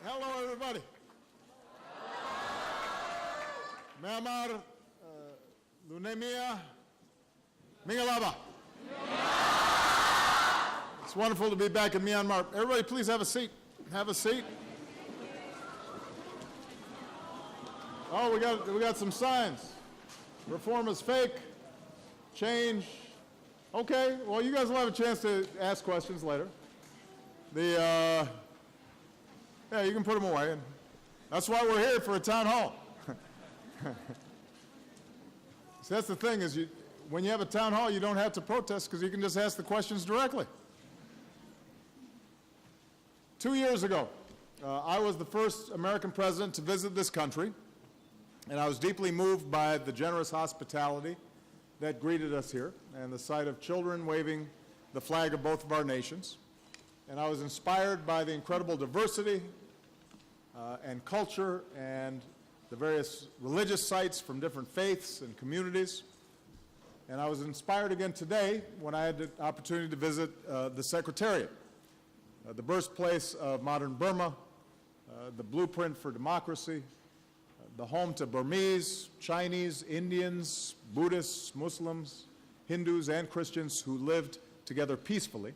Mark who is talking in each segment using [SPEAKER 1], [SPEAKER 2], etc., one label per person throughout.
[SPEAKER 1] Hello, everybody. Myanmar, Lunemia, Mingalaba. It's wonderful to be back in Myanmar. Everybody, please have a seat. Have a seat. Oh, we got some signs. Reform is fake. Change. Okay, well, you guys will have a chance to ask questions later. Yeah, you can put them away. And that's why we're here, for a town hall. So that's the thing, is when you have a town hall, you don't have to protest because you can just ask the questions directly. 2 years ago, I was the first American president to visit this country, and I was deeply moved by the generous hospitality that greeted us here and the sight of children waving the flag of both of our nations. And I was inspired by the incredible diversity and culture and the various religious sites from different faiths and communities. And I was inspired again today when I had the opportunity to visit the Secretariat, the birthplace of modern Burma, the blueprint for democracy, the home to Burmese, Chinese, Indians, Buddhists, Muslims, Hindus, and Christians who lived together peacefully.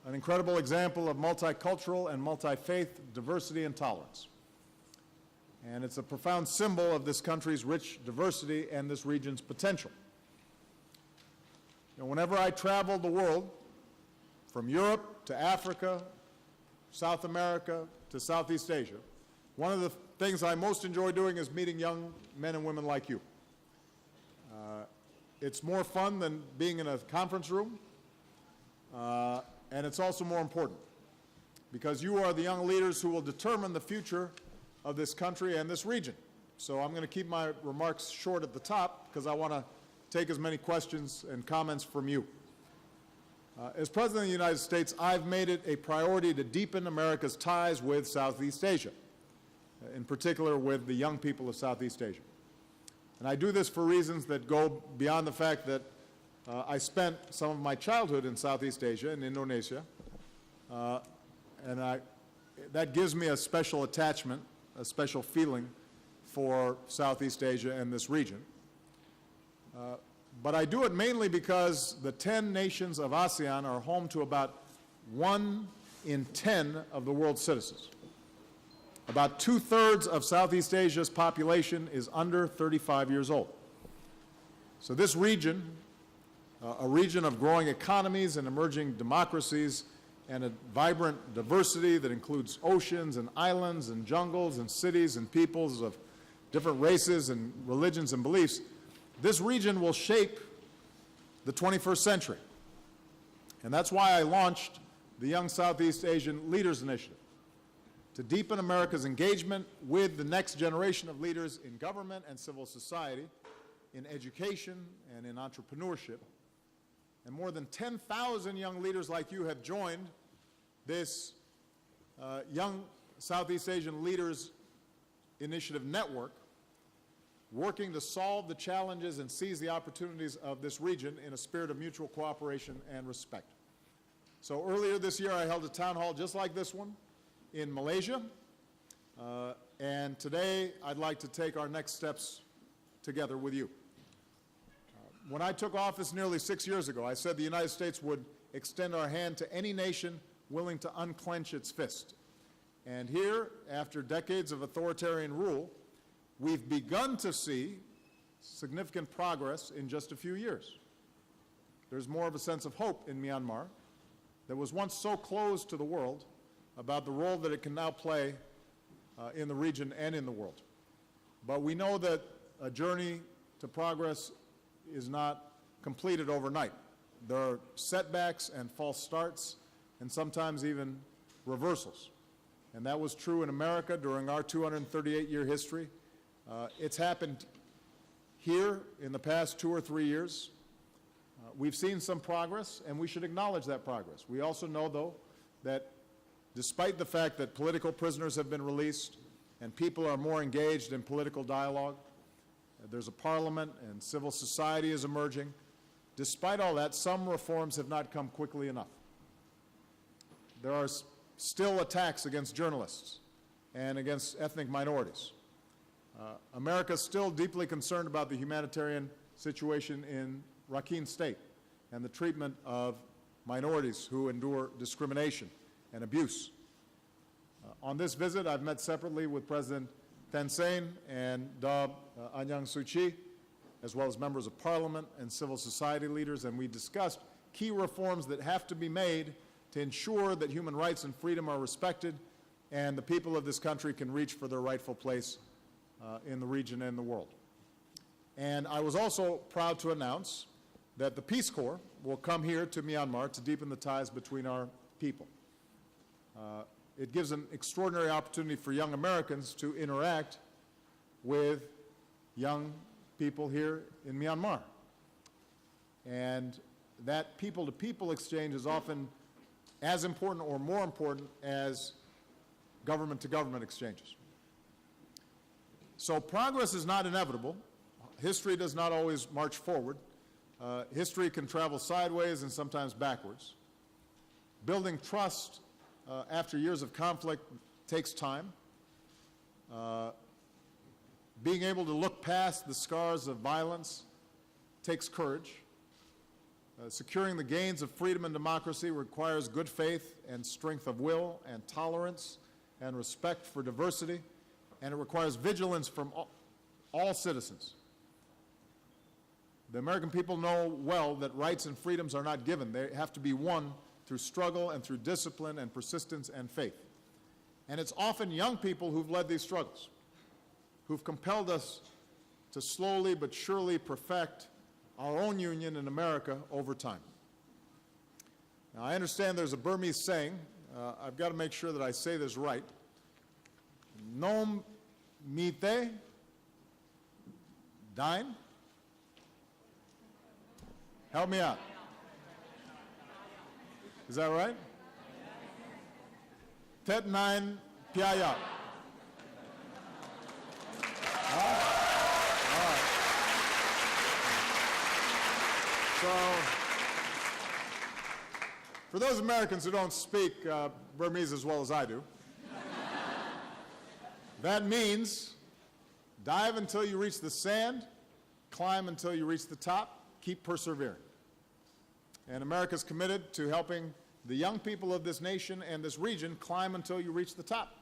[SPEAKER 1] An incredible example of multicultural and multi-faith diversity and tolerance. And it's a profound symbol of this country's rich diversity and this region's potential. Whenever I travel the world, from Europe to Africa, South America to Southeast Asia, one of the things I most enjoy doing is meeting young men and women like you. It's more fun than being in a conference room, and it's also more important because you are the young leaders who will determine the future of this country and this region. So I'm going to keep my remarks short at the top because I want to take as many questions and comments from you. As President of the United States, I've made it a priority to deepen America's ties with Southeast Asia, in particular with the young people of Southeast Asia. And I do this for reasons that go beyond the fact that I spent some of my childhood in Southeast Asia, in Indonesia, and that gives me a special attachment, a special feeling for Southeast Asia and this region. But I do it mainly because the 10 nations of ASEAN are home to about 1 in 10 of the world's citizens. About 2/3 of Southeast Asia's population is under 35 years old. So this region, a region of growing economies and emerging democracies and a vibrant diversity that includes oceans and islands and jungles and cities and peoples of different races and religions and beliefs, this region will shape the 21st century. And that's why I launched the Young Southeast Asian Leaders Initiative, to deepen America's engagement with the next generation of leaders in government and civil society, in education and in entrepreneurship. And more than 10,000 young leaders like you have joined this Young Southeast Asian Leaders Initiative network, working to solve the challenges and seize the opportunities of this region in a spirit of mutual cooperation and respect. So earlier this year, I held a town hall just like this one in Malaysia, and today I'd like to take our next steps together with you. When I took office nearly 6 years ago, I said the United States would extend our hand to any nation willing to unclench its fist. And here, after decades of authoritarian rule, we've begun to see significant progress in just a few years. There's more of a sense of hope in Myanmar that was once so closed to the world about the role that it can now play in the region and in the world. But we know that a journey to progress is not completed overnight. There are setbacks and false starts and sometimes even reversals. And that was true in America during our 238-year history. It's happened here in the past 2 or 3 years. We've seen some progress, and we should acknowledge that progress. We also know, though, that despite the fact that political prisoners have been released and people are more engaged in political dialogue, there's a parliament and civil society is emerging. Despite all that, some reforms have not come quickly enough. There are still attacks against journalists and against ethnic minorities. America is still deeply concerned about the humanitarian situation in Rakhine State and the treatment of minorities who endure discrimination and abuse. On this visit, I've met separately with President Thein Sein and Aung San Suu Kyi, as well as members of parliament and civil society leaders, and we discussed key reforms that have to be made to ensure that human rights and freedom are respected and the people of this country can reach for their rightful place in the region and the world. And I was also proud to announce that the Peace Corps will come here to Myanmar to deepen the ties between our people. It gives an extraordinary opportunity for young Americans to interact with young people here in Myanmar. And that people-to-people exchange is often as important or more important as government-to-government exchanges. So progress is not inevitable. History does not always march forward. History can travel sideways and sometimes backwards. Building trust after years of conflict takes time. Being able to look past the scars of violence takes courage. Securing the gains of freedom and democracy requires good faith and strength of will and tolerance and respect for diversity, and it requires vigilance from all citizens. The American people know well that rights and freedoms are not given. They have to be won through struggle and through discipline and persistence and faith. And it's often young people who've led these struggles, who've compelled us to slowly but surely perfect our own union in America over time. Now, I understand there's a Burmese saying, I've got to make sure that I say this right, Nom mite dine. Help me out. Is that right? Tet nine piaya. So, for those Americans who don't speak Burmese as well as I do, that means dive until you reach the sand, climb until you reach the top, keep persevering. And America's committed to helping the young people of this nation and this region climb until you reach the top.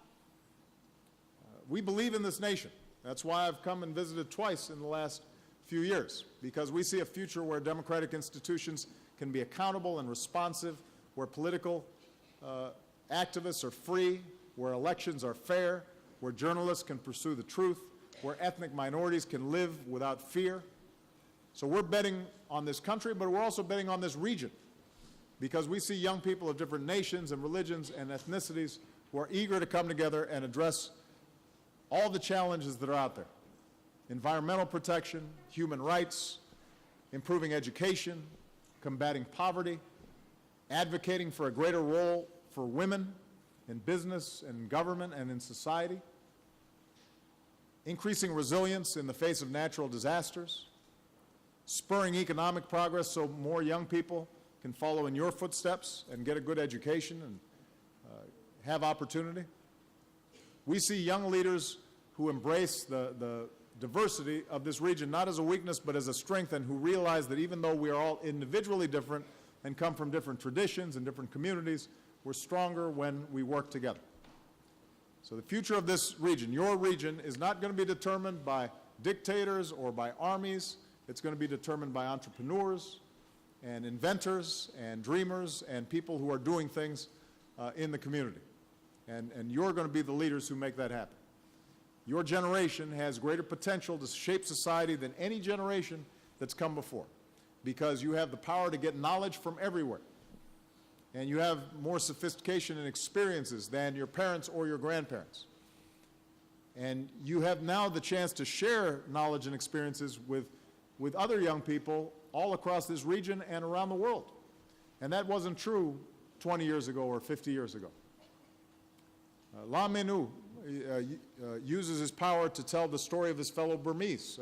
[SPEAKER 1] We believe in this nation. That's why I've come and visited twice in the last few years, because we see a future where democratic institutions can be accountable and responsive, where political activists are free, where elections are fair, where journalists can pursue the truth, where ethnic minorities can live without fear. So we're betting on this country, but we're also betting on this region, because we see young people of different nations and religions and ethnicities who are eager to come together and address all the challenges that are out there. Environmental protection, human rights, improving education, combating poverty, advocating for a greater role for women in business and government and in society, increasing resilience in the face of natural disasters, spurring economic progress so more young people can follow in your footsteps and get a good education and have opportunity. We see young leaders who embrace the diversity of this region, not as a weakness, but as a strength, and who realize that even though we are all individually different and come from different traditions and different communities, we're stronger when we work together. So the future of this region, your region, is not going to be determined by dictators or by armies. It's going to be determined by entrepreneurs and inventors and dreamers and people who are doing things in the community. And you're going to be the leaders who make that happen. Your generation has greater potential to shape society than any generation that's come before, because you have the power to get knowledge from everywhere. And you have more sophistication and experiences than your parents or your grandparents. And you have now the chance to share knowledge and experiences with other young people all across this region and around the world. And that wasn't true 20 years ago or 50 years ago. La Menu uses his power to tell the story of his fellow Burmese.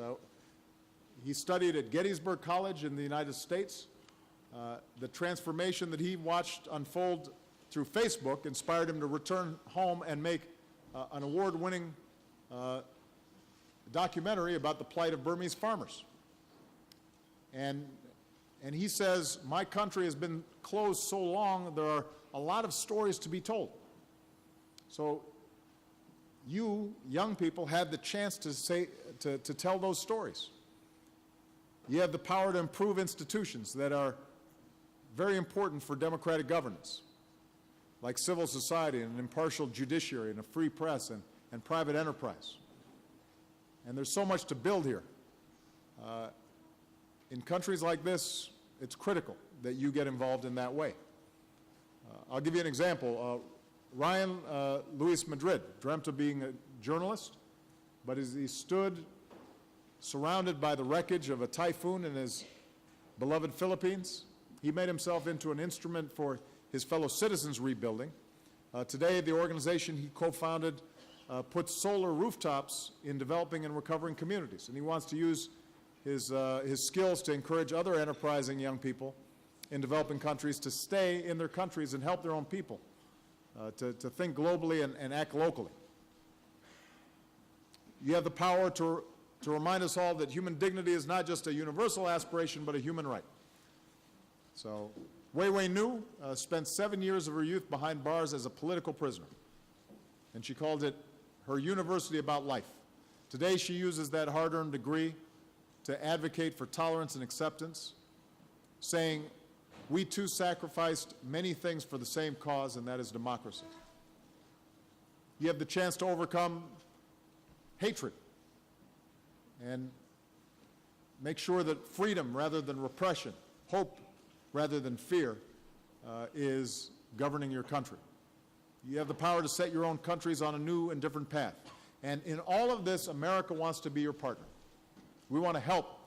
[SPEAKER 1] He studied at Gettysburg College in the United States. The transformation that he watched unfold through Facebook, inspired him to return home and make an award-winning documentary about the plight of Burmese farmers. And he says, my country has been closed so long, there are a lot of stories to be told. So you, young people, had the chance to tell those stories. You have the power to improve institutions that are very important for democratic governance, like civil society and an impartial judiciary and a free press and private enterprise. And there's so much to build here. In countries like this, it's critical that you get involved in that way. I'll give you an example. Ryan Luis Madrid dreamt of being a journalist, but as he stood surrounded by the wreckage of a typhoon in his beloved Philippines, he made himself into an instrument for his fellow citizens' rebuilding. Today, the organization he co-founded puts solar rooftops in developing and recovering communities, and he wants to use his skills to encourage other enterprising young people in developing countries to stay in their countries and help their own people, to think globally and act locally. You have the power to remind us all that human dignity is not just a universal aspiration, but a human right. So, Wei Wei Nu spent 7 years of her youth behind bars as a political prisoner, and she called it her university about life. Today, she uses that hard-earned degree to advocate for tolerance and acceptance, saying, we too sacrificed many things for the same cause, and that is democracy. You have the chance to overcome hatred and make sure that freedom rather than repression, hope rather than fear, is governing your country. You have the power to set your own countries on a new and different path. And in all of this, America wants to be your partner. We want to help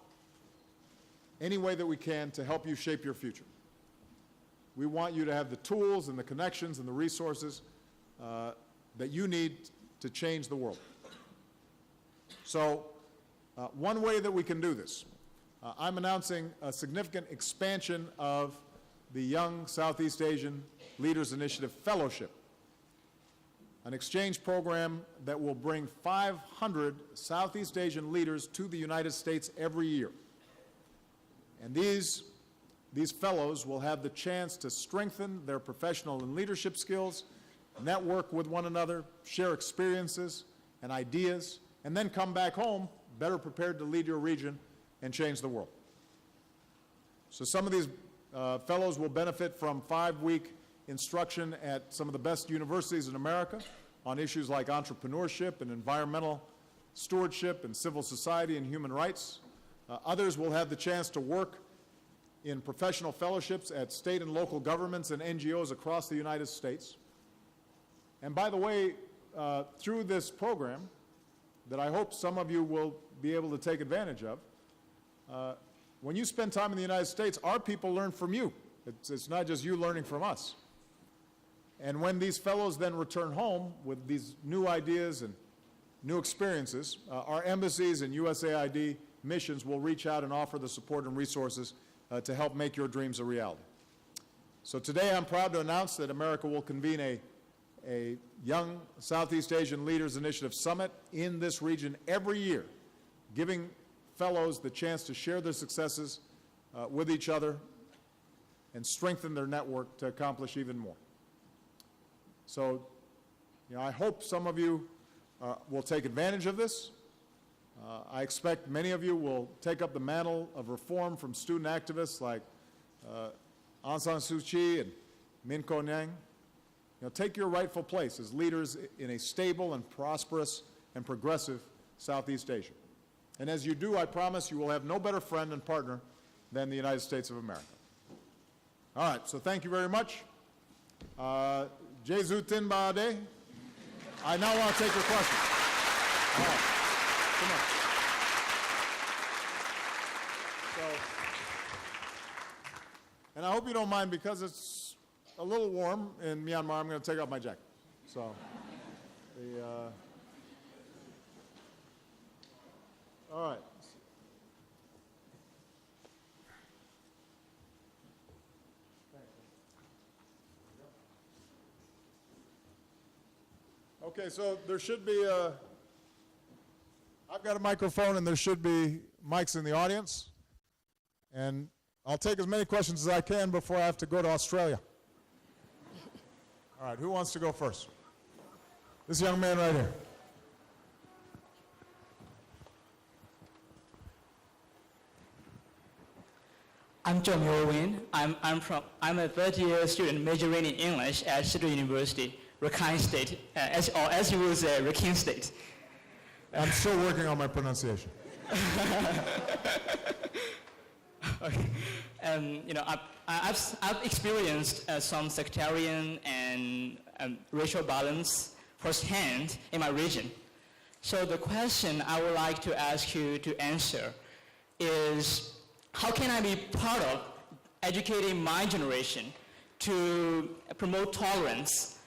[SPEAKER 1] any way that we can to help you shape your future. We want you to have the tools and the connections and the resources that you need to change the world. So one way that we can do this, I'm announcing a significant expansion of the Young Southeast Asian Leaders Initiative Fellowship, an exchange program that will bring 500 Southeast Asian leaders to the United States every year. And these fellows will have the chance to strengthen their professional and leadership skills, network with one another, share experiences and ideas, and then come back home better prepared to lead your region and change the world. So some of these fellows will benefit from 5-week instruction at some of the best universities in America on issues like entrepreneurship and environmental stewardship and civil society and human rights. Others will have the chance to work in professional fellowships at state and local governments and NGOs across the United States. And by the way, through this program that I hope some of you will be able to take advantage of, when you spend time in the United States, our people learn from you. It's not just you learning from us. And when these fellows then return home with these new ideas and new experiences, our embassies and USAID missions will reach out and offer the support and resources to help make your dreams a reality. So today I'm proud to announce that America will convene a Young Southeast Asian Leaders Initiative Summit in this region every year, giving fellows the chance to share their successes with each other and strengthen their network to accomplish even more. So, I hope some of you will take advantage of this. I expect many of you will take up the mantle of reform from student activists like Aung San Suu Kyi and Min Ko Nyang. Take your rightful place as leaders in a stable and prosperous and progressive Southeast Asia. And as you do, I promise you will have no better friend and partner than the United States of America. All right, so thank you very much. Jesu Tin Ba De. I now want to take your questions. All right, come on. And I hope you don't mind, because it's a little warm in Myanmar, I'm going to take off my jacket. So, all right. Okay, so there should be a, I've got a microphone and there should be mics in the audience. And I'll take as many questions as I can before I have to go to Australia. All right, who wants to go first? This young man right here.
[SPEAKER 2] I'm John Yorwin. I'm a third-year student majoring in English at City University, Rakhine State, as you will say, Rakhine State.
[SPEAKER 1] I'm still working on my pronunciation.
[SPEAKER 2] Okay. You know, I've experienced some sectarian and racial violence firsthand in my region. So the question I would like to ask you to answer is, how can I be part of educating my generation to promote tolerance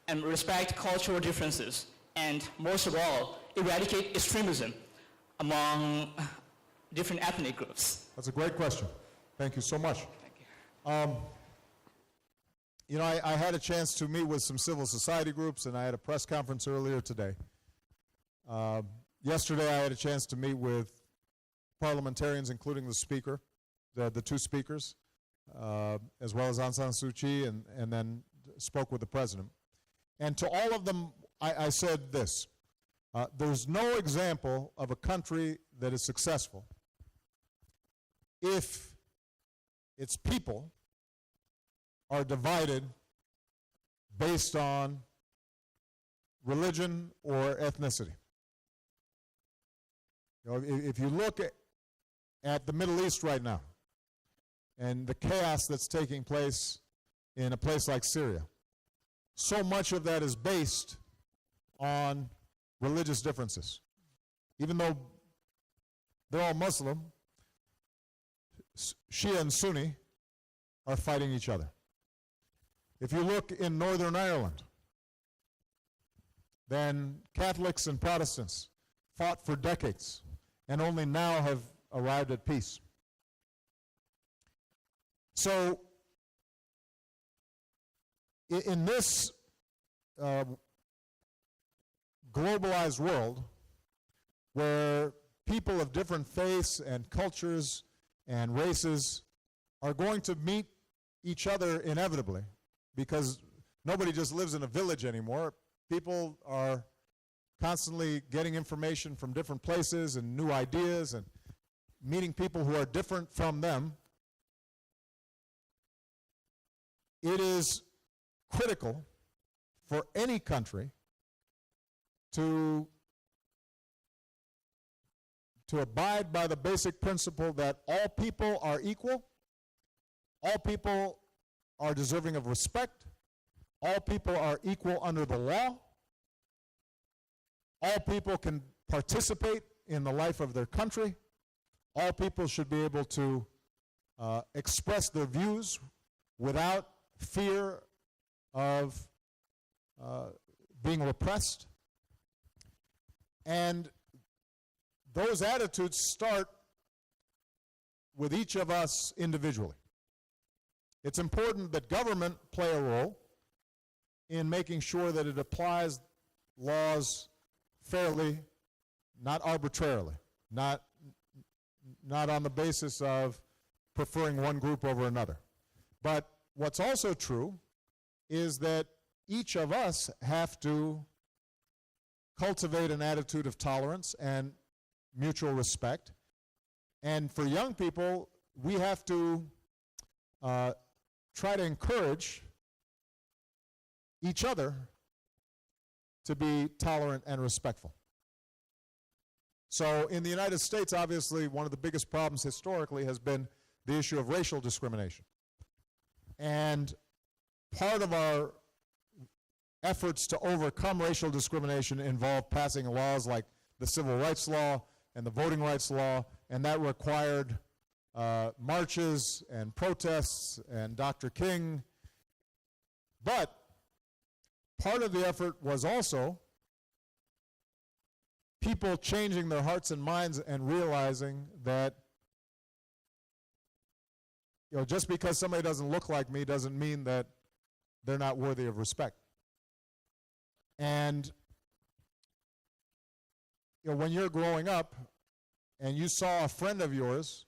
[SPEAKER 2] and respect cultural differences, and most of all, eradicate extremism among different ethnic groups?
[SPEAKER 1] That's a great question. Thank you so much.
[SPEAKER 2] Thank you.
[SPEAKER 1] You know, I had a chance to meet with some civil society groups, and I had a press conference earlier today. Yesterday, I had a chance to meet with parliamentarians, including the speaker, the two speakers, as well as Aung San Suu Kyi, and then spoke with the president. And to all of them, I said this: there's no example of a country that is successful if its people are divided based on religion or ethnicity. You know, if you look at the Middle East right now and the chaos that's taking place in a place like Syria, so much of that is based on religious differences. Even though they're all Muslim, Shia and Sunni are fighting each other. If you look in Northern Ireland, then Catholics and Protestants fought for decades and only now have arrived at peace. So in this globalized world where people of different faiths and cultures and races are going to meet each other inevitably, because nobody just lives in a village anymore. People are constantly getting information from different places and new ideas and meeting people who are different from them. It is critical for any country to abide by the basic principle that all people are equal, all people are deserving of respect, all people are equal under the law, all people can participate in the life of their country, all people should be able to express their views without fear of being repressed. And those attitudes start with each of us individually. It's important that government play a role in making sure that it applies laws fairly, not arbitrarily, not on the basis of preferring one group over another. But what's also true is that each of us have to cultivate an attitude of tolerance and mutual respect. And for young people, we have to try to encourage each other to be tolerant and respectful. So in the United States, obviously, one of the biggest problems historically has been the issue of racial discrimination. And part of our efforts to overcome racial discrimination involved passing laws like the Civil Rights Law and the Voting Rights Law, and that required marches and protests and Dr. King. But part of the effort was also people changing their hearts and minds and realizing that, you know, just because somebody doesn't look like me doesn't mean that they're not worthy of respect. And when you're growing up and you saw a friend of yours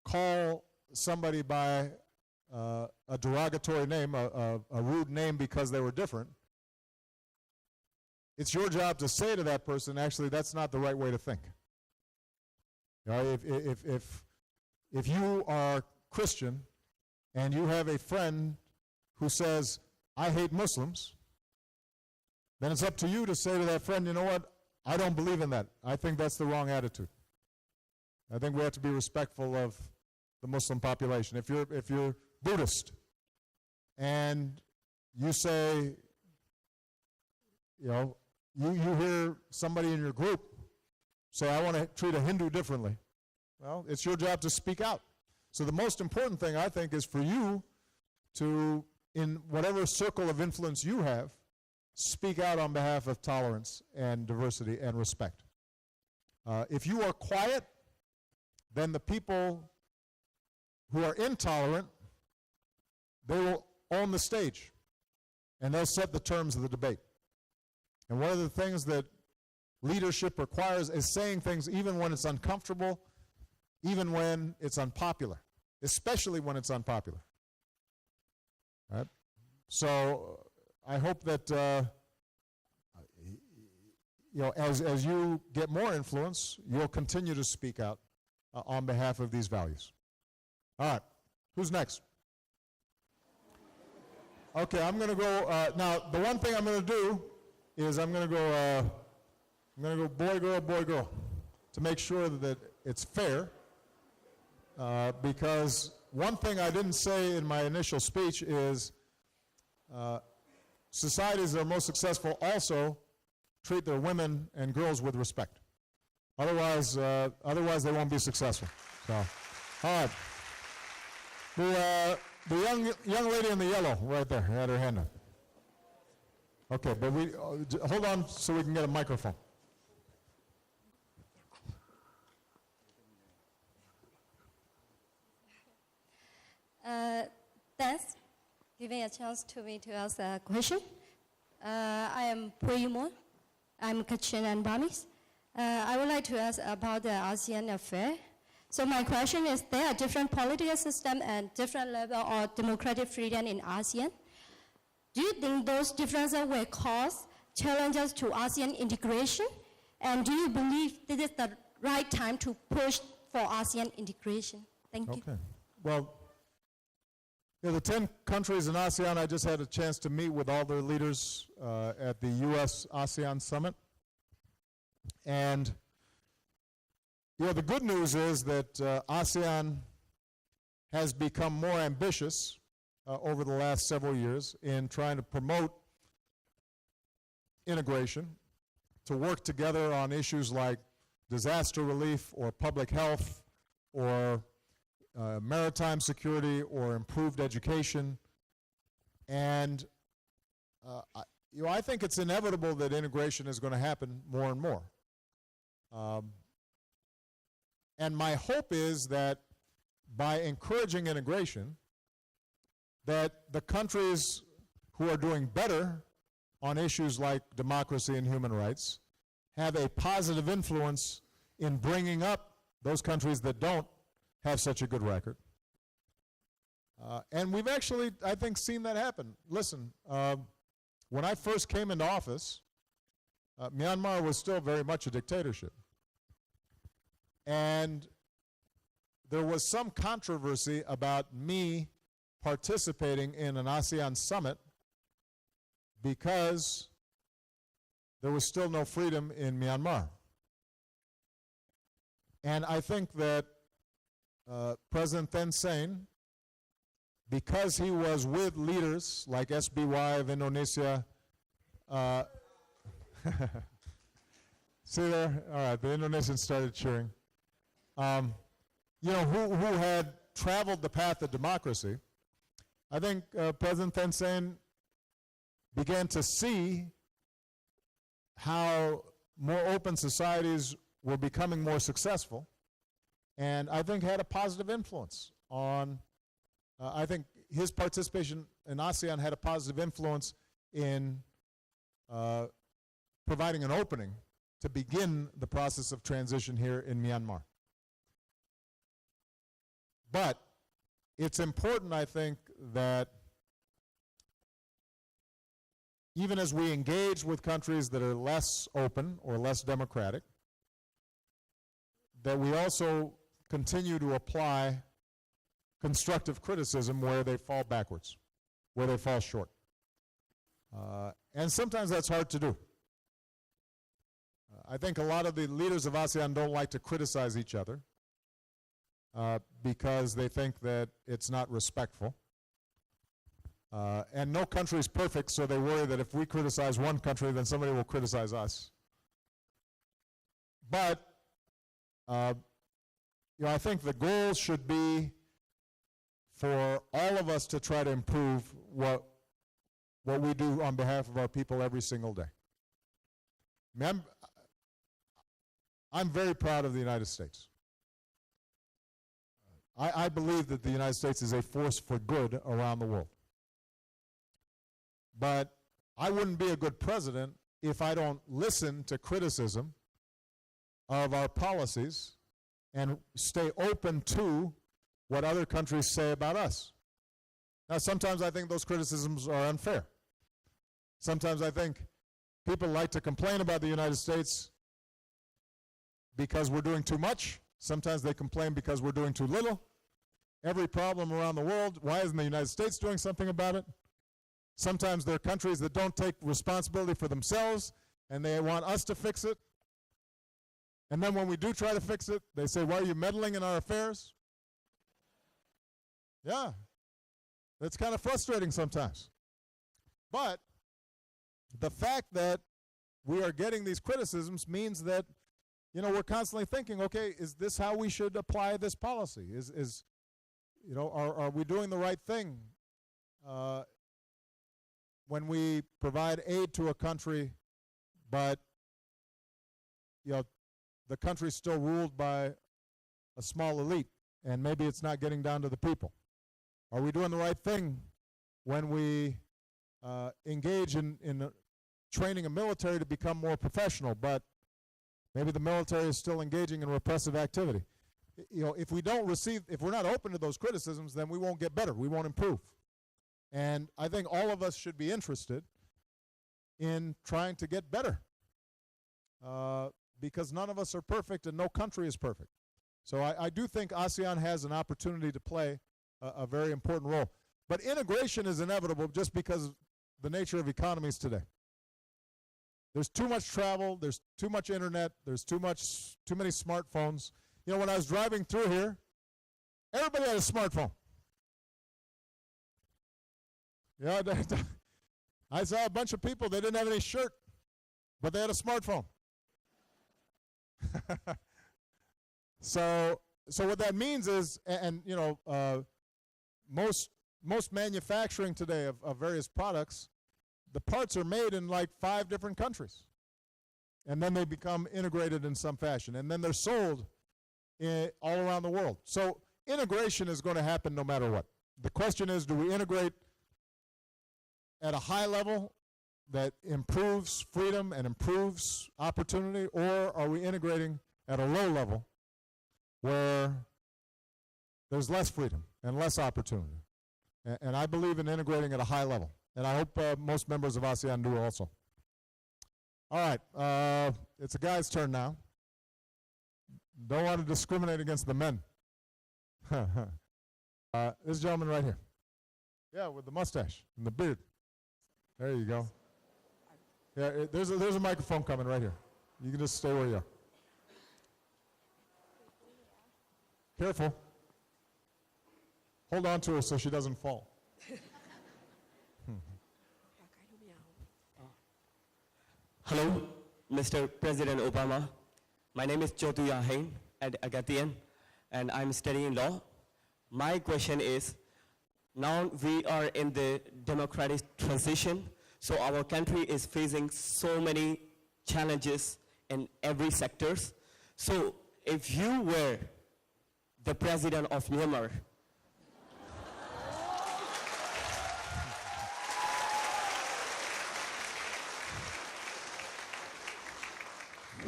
[SPEAKER 1] call somebody by a derogatory name, a rude name because they were different, it's your job to say to that person, actually, that's not the right way to think. You know, if you are Christian and you have a friend who says, I hate Muslims, then it's up to you to say to that friend, you know what, I don't believe in that. I think that's the wrong attitude. I think we have to be respectful of the Muslim population. If you're Buddhist and you say, you know, you hear somebody in your group say, I want to treat a Hindu differently. Well, it's your job to speak out. So the most important thing, I think, is for you to, in whatever circle of influence you have, speak out on behalf of tolerance and diversity and respect. If you are quiet, then the people who are intolerant, they will own the stage, and they'll set the terms of the debate. And one of the things that leadership requires is saying things even when it's uncomfortable, even when it's unpopular, especially when it's unpopular. Right? So I hope that you know, as you get more influence, you'll continue to speak out on behalf of these values. All right, who's next? Okay, I'm going to go now. The one thing I'm going to do is I'm going to go boy, girl, to make sure that it's fair. Because one thing I didn't say in my initial speech is societies that are most successful also treat their women and girls with respect. Otherwise they won't be successful. So, all right. The young lady in the yellow right there had her hand up. Okay, but we hold on so we can get a microphone.
[SPEAKER 3] Thanks giving a chance to me to ask a question. I am Puimo. I'm Kachin and Burmese. I would like to ask about the ASEAN affair. So my question is, there are different political systems and different level of democratic freedom in ASEAN. Do you think those differences will cause challenges to ASEAN integration? And do you believe this is the right time to push for ASEAN integration? Thank you.
[SPEAKER 1] Okay. Well, you know, the 10 countries in ASEAN, I just had a chance to meet with all their leaders at the U.S.-ASEAN Summit. And you know, the good news is that ASEAN has become more ambitious over the last several years in trying to promote integration, to work together on issues like disaster relief or public health or maritime security or improved education. And you know, I think it's inevitable that integration is going to happen more and more. And my hope is that by encouraging integration, that the countries who are doing better on issues like democracy and human rights have a positive influence in bringing up those countries that don't have such a good record. And we've actually, I think, seen that happen. Listen, when I first came into office, Myanmar was still very much a dictatorship. And there was some controversy about me participating in an ASEAN summit because there was still no freedom in Myanmar. And I think that President Thein Sein, because he was with leaders like SBY of Indonesia, see there? All right, the Indonesians started cheering. You know, who had traveled the path of democracy. I think President Thein Sein began to see how more open societies were becoming more successful, and I think had a positive influence on, I think his participation in ASEAN had a positive influence in providing an opening to begin the process of transition here in Myanmar. But it's important, I think, that even as we engage with countries that are less open or less democratic, that we also continue to apply constructive criticism where they fall backwards, where they fall short. And sometimes that's hard to do. I think a lot of the leaders of ASEAN don't like to criticize each other because they think that it's not respectful. And no country is perfect, so they worry that if we criticize one country, then somebody will criticize us. But I think the goal should be for all of us to try to improve what we do on behalf of our people every single day. I'm very proud of the United States. I believe that the United States is a force for good around the world. But I wouldn't be a good president if I don't listen to criticism of our policies and stay open to what other countries say about us. Now, sometimes I think those criticisms are unfair. Sometimes I think people like to complain about the United States because we're doing too much. Sometimes they complain because we're doing too little. Every problem around the world, why isn't the United States doing something about it? Sometimes there are countries that don't take responsibility for themselves and they want us to fix it. And then when we do try to fix it, they say, why are you meddling in our affairs? Yeah, that's kind of frustrating sometimes. But the fact that we are getting these criticisms means that, we're constantly thinking, okay, is this how we should apply this policy? Are we doing the right thing when we provide aid to a country, but the country's still ruled by a small elite, and maybe it's not getting down to the people? Are we doing the right thing when we engage in training a military to become more professional, but maybe the military is still engaging in repressive activity? If we're not open to those criticisms, then we won't get better, we won't improve. And I think all of us should be interested in trying to get better because none of us are perfect and no country is perfect. So I do think ASEAN has an opportunity to play a very important role. But integration is inevitable just because of the nature of economies today. There's too much travel, there's too much internet, there's too many smartphones. When I was driving through here, everybody had a smartphone. I saw a bunch of people, they didn't have any shirt, but they had a smartphone. So what that means is, most manufacturing today of various products, the parts are made in like 5 different countries. And then they become integrated in some fashion. And then they're sold all around the world. So integration is going to happen no matter what. The question is, do we integrate at a high level that improves freedom and improves opportunity, or are we integrating at a low level where there's less freedom and less opportunity? And I believe in integrating at a high level. And I hope most members of ASEAN do also. All right, it's a guy's turn now. Don't want to discriminate against the men. This gentleman right here. Yeah, with the mustache and the beard. There you go. Yeah, there's a microphone coming right here. You can just stay where you are. Careful. Hold on to her so she doesn't fall.
[SPEAKER 4] Hello, Mr. President Obama. My name is Chotu Yahain at Agatian, and I'm studying law. My question is, now we are in the democratic transition, so our country is facing so many challenges in every sectors. So if you were the president of Myanmar,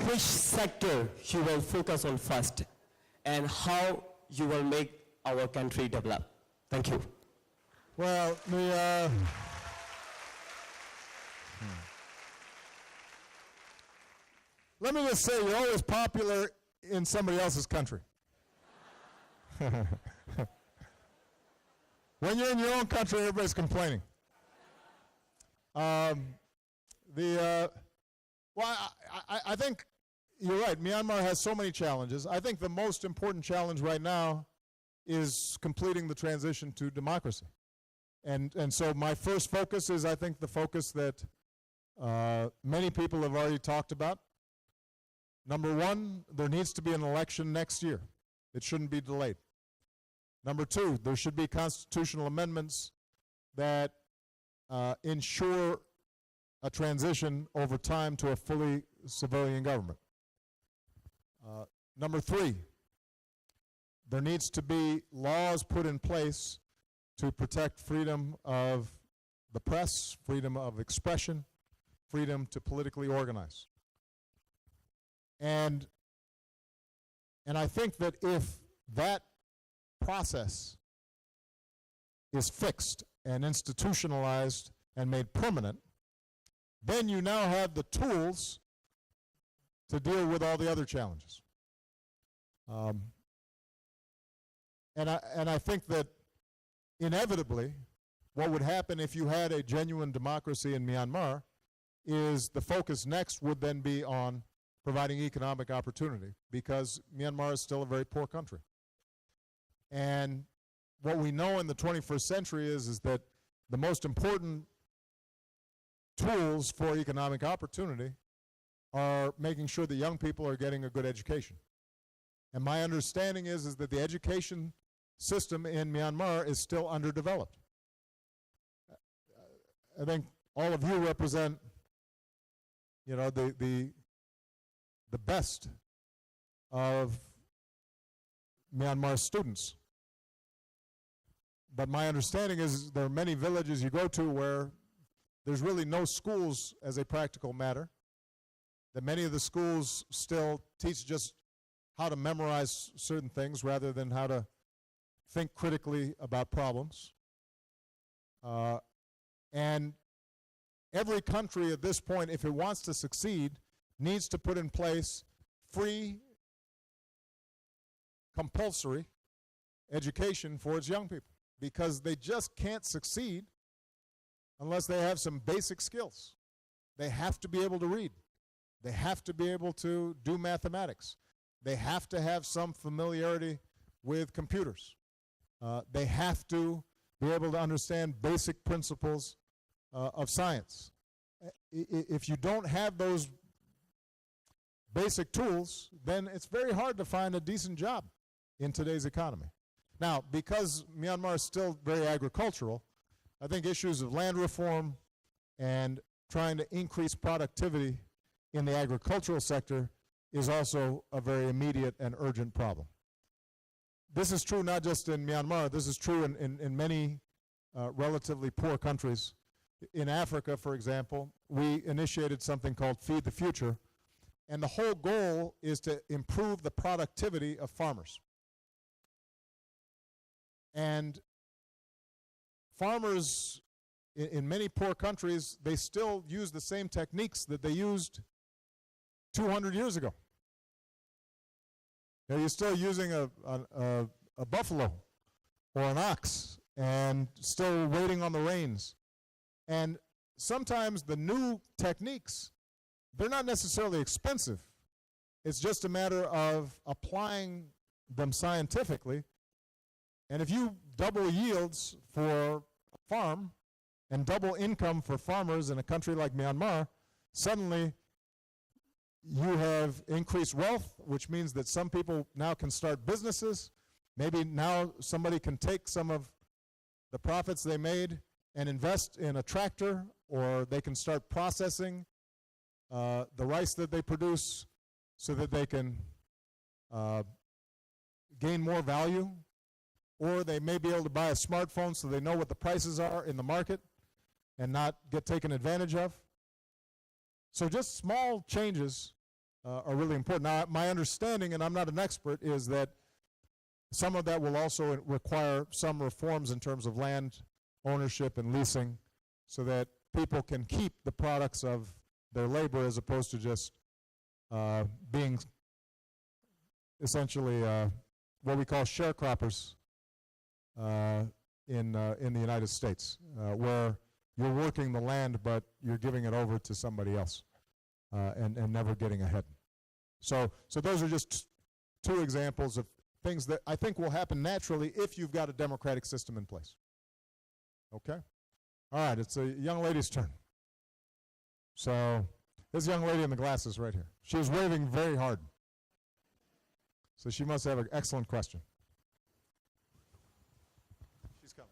[SPEAKER 4] which sector you will focus on first and how you will make our country develop? Thank you.
[SPEAKER 1] Well, let me just say, you're always popular in somebody else's country. When you're in your own country, everybody's complaining. Well, I think you're right. Myanmar has so many challenges. I think the most important challenge right now is completing the transition to democracy. And so my first focus is, I think, the focus that many people have already talked about. Number one, there needs to be an election next year. It shouldn't be delayed. Number two, there should be constitutional amendments that ensure a transition over time to a fully civilian government. Number three, there needs to be laws put in place to protect freedom of the press, freedom of expression, freedom to politically organize. And I think that if that process is fixed and institutionalized and made permanent, then you now have the tools to deal with all the other challenges. And I think that inevitably what would happen if you had a genuine democracy in Myanmar is the focus next would then be on providing economic opportunity, because Myanmar is still a very poor country. And what we know in the 21st century is that the most important tools for economic opportunity are making sure that young people are getting a good education. And my understanding is that the education system in Myanmar is still underdeveloped. I think all of you represent, you know, the best of Myanmar students. But my understanding is there are many villages you go to where there's really no schools as a practical matter, that many of the schools still teach just how to memorize certain things rather than how to think critically about problems. And every country at this point, if it wants to succeed, needs to put in place free, compulsory education for its young people, because they just can't succeed unless they have some basic skills. They have to be able to read. They have to be able to do mathematics. They have to have some familiarity with computers. They have to be able to understand basic principles of science. If you don't have those basic tools, then it's very hard to find a decent job in today's economy. Now, because Myanmar is still very agricultural, I think issues of land reform and trying to increase productivity in the agricultural sector is also a very immediate and urgent problem. This is true not just in Myanmar, this is true in many relatively poor countries. In Africa, for example, we initiated something called Feed the Future, and the whole goal is to improve the productivity of farmers. And farmers in many poor countries, they still use the same techniques that they used 200 years ago. You're still using a buffalo or an ox and still waiting on the rains. And sometimes the new techniques, they're not necessarily expensive. It's just a matter of applying them scientifically. And if you double yields for a farm and double income for farmers in a country like Myanmar, suddenly you have increased wealth, which means that some people now can start businesses. Maybe now somebody can take some of the profits they made and invest in a tractor, or they can start processing the rice that they produce so that they can gain more value. Or they may be able to buy a smartphone so they know what the prices are in the market and not get taken advantage of. So just small changes are really important. Now, my understanding, and I'm not an expert, is that some of that will also require some reforms in terms of land ownership and leasing so that people can keep the products of their labor as opposed to just being essentially what we call sharecroppers in the United States, where you're working the land but you're giving it over to somebody else and never getting ahead. So those are just two examples of things that I think will happen naturally if you've got a democratic system in place. Okay? All right, it's a young lady's turn. So this young lady in the glasses right here. She was waving very hard. So she must have an excellent question. She's coming.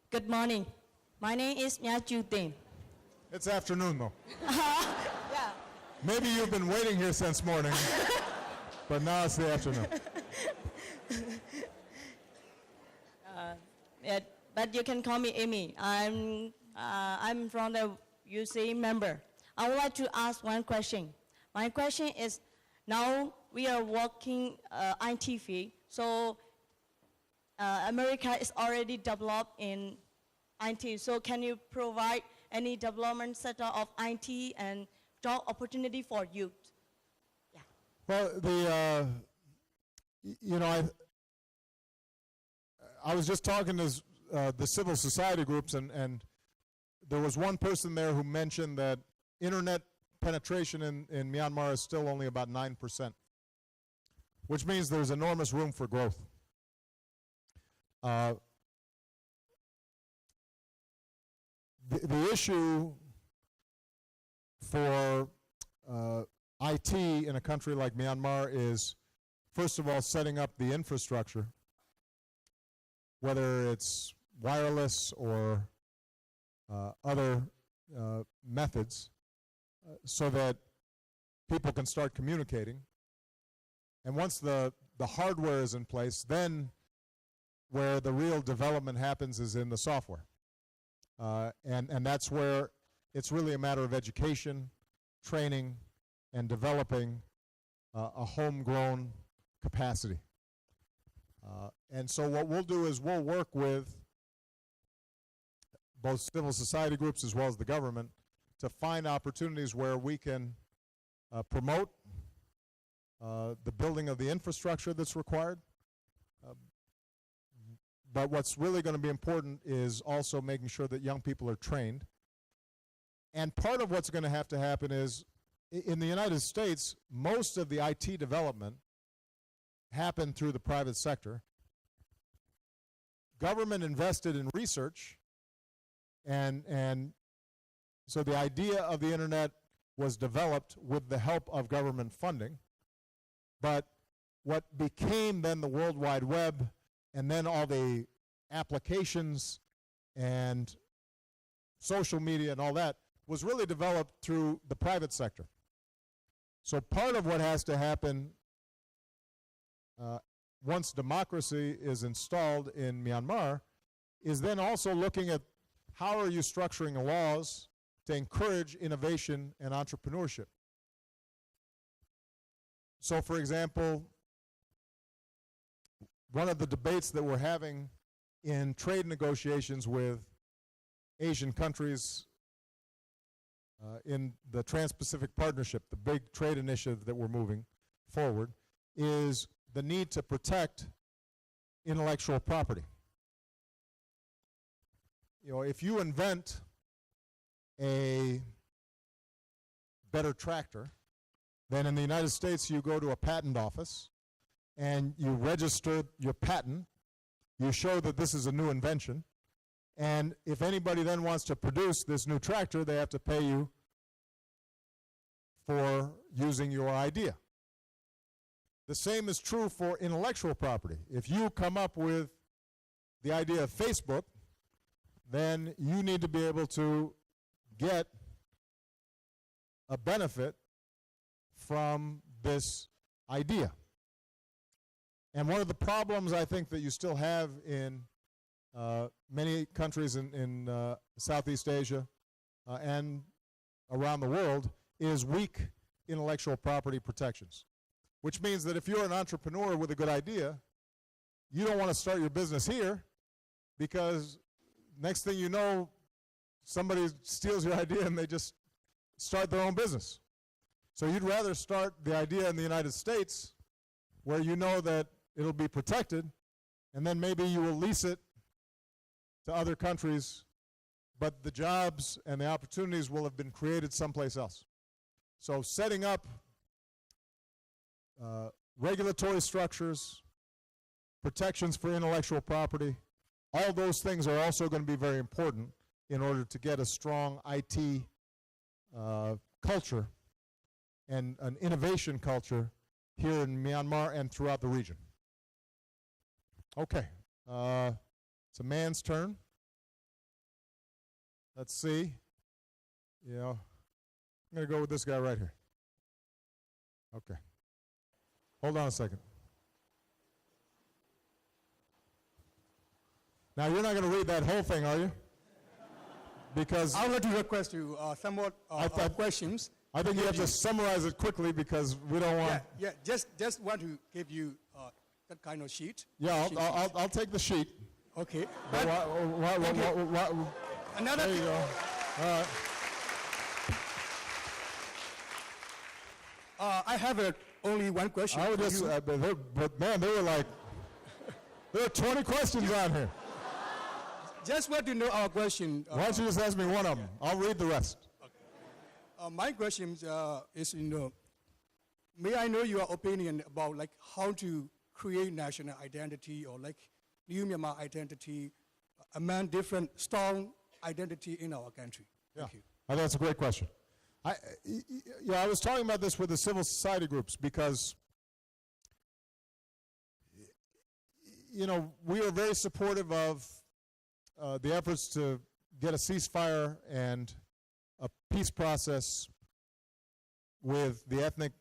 [SPEAKER 5] Good morning. My name is Nya Chu Tin.
[SPEAKER 1] It's afternoon, though.
[SPEAKER 5] Yeah.
[SPEAKER 1] Maybe you've been waiting here since morning, but now it's the afternoon.
[SPEAKER 5] Yeah, but you can call me Amy. I'm from the UC member. I would like to ask one question. My question is, now we are working IT field, so America is already developed in IT. So can you provide any development sector of IT and job opportunity for youth? Yeah.
[SPEAKER 1] Well, you know, I was just talking to the civil society groups, and there was one person there who mentioned that internet penetration in Myanmar is still only about 9%, which means there's enormous room for growth. The issue for IT in a country like Myanmar is, first of all, setting up the infrastructure, whether it's wireless or other methods, so that people can start communicating. And once the hardware is in place, then where the real development happens is in the software. And that's where it's really a matter of education, training, and developing a homegrown capacity. And so what we'll do is we'll work with both civil society groups as well as the government to find opportunities where we can promote the building of the infrastructure that's required. But what's really going to be important is also making sure that young people are trained. And part of what's going to happen is, in the United States, most of the IT development happened through the private sector. Government invested in research, and so the idea of the internet was developed with the help of government funding. But what became then the World Wide Web, and then all the applications and social media and all that, was really developed through the private sector. So part of what has to happen once democracy is installed in Myanmar is then also looking at how are you structuring laws to encourage innovation and entrepreneurship. So, for example, one of the debates that we're having in trade negotiations with Asian countries in the Trans-Pacific Partnership, the big trade initiative that we're moving forward, is the need to protect intellectual property. You know, if you invent a better tractor, then in the United States you go to a patent office and you register your patent, you show that this is a new invention, and if anybody then wants to produce this new tractor, they have to pay you for using your idea. The same is true for intellectual property. If you come up with the idea of Facebook, then you need to be able to get a benefit from this idea. And one of the problems I think that you still have in many countries in Southeast Asia and around the world is weak intellectual property protections, which means that if you're an entrepreneur with a good idea, you don't want to start your business here because next thing you know, somebody steals your idea and they just start their own business. So you'd rather start the idea in the United States where you know that it'll be protected, and then maybe you will lease it to other countries, but the jobs and the opportunities will have been created someplace else. So setting up regulatory structures, protections for intellectual property, all those things are also going to be very important in order to get a strong IT culture and an innovation culture here in Myanmar and throughout the region. Okay, it's a man's turn. Let's see. You know, I'm going to go with this guy right here. Okay. Hold on a second. Now, you're not going to read that whole thing, are you? Because
[SPEAKER 6] I would like to request you somewhat questions.
[SPEAKER 1] I think you have to summarize it quickly because we don't want.
[SPEAKER 6] Yeah, just want to give you that kind of sheet.
[SPEAKER 1] Yeah,
[SPEAKER 6] Sheet.
[SPEAKER 1] I'll take the sheet.
[SPEAKER 6] Okay.
[SPEAKER 1] But
[SPEAKER 6] Another
[SPEAKER 1] there you
[SPEAKER 6] thing,
[SPEAKER 1] go. All right.
[SPEAKER 6] I have only one question.
[SPEAKER 1] I would
[SPEAKER 6] for
[SPEAKER 1] just,
[SPEAKER 6] you.
[SPEAKER 1] but man, there were 20 questions on here.
[SPEAKER 6] Just want to know our question.
[SPEAKER 1] Why don't you just ask me one of them? I'll read the rest.
[SPEAKER 6] My question is, may I know your opinion about like how to create national identity or like New Myanmar identity among different strong identity in our country? Thank you.
[SPEAKER 1] I think that's a great question. I was talking about this with the civil society groups because, we are very supportive of the efforts to get a ceasefire and a peace process with the ethnic